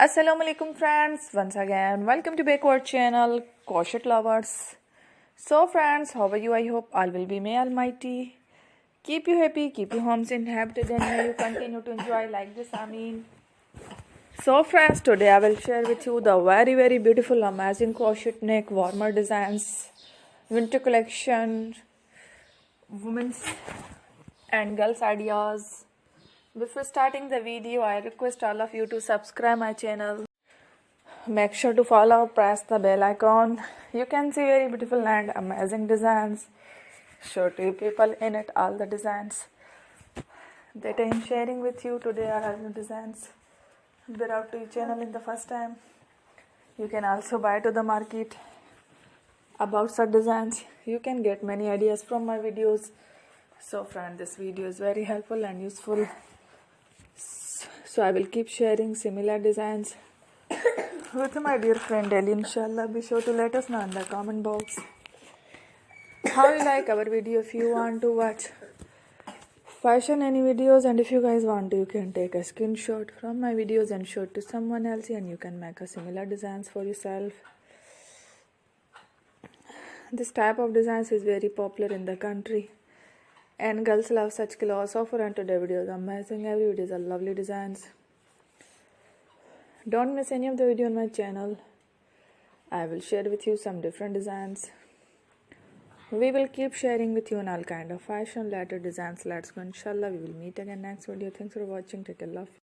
Assalamu alaikum friends, once again welcome to backward channel Crochet lovers. So friends, how are you? I hope all will be may almighty keep you happy, keep your homes inhabited, and may you continue to enjoy like this. So friends, today I will share with you the very beautiful amazing crochet neck warmer designs, winter collection, women's and girls ideas. Before starting the video, I request all of you to subscribe my channel. Make sure to follow, press the bell icon. You can see very beautiful and amazing designs. Show to you people in it all the designs that I am sharing with you today are all new designs. Brought to your channel in the first time. You can also buy to the market about such designs. You can get many ideas from my videos. So friend, this video is very helpful and useful. So I will keep sharing similar designs with my dear friend Ellie, inshallah. Be sure to let us know in the comment box how you like our video. If you want to watch fashion any videos, and if you guys want to, you can take a screenshot from my videos and show it to someone else, and you can make a similar designs for yourself. This type of designs is very popular in the country, and girls love such clothes. So for today video is amazing. Every video is a lovely designs. Don't miss any of the video on my channel. I will share with you some different designs. We will keep sharing with you on all kind of fashion related designs. Let's go, inshallah. We will meet again next video. Thanks for watching. Take care. Love.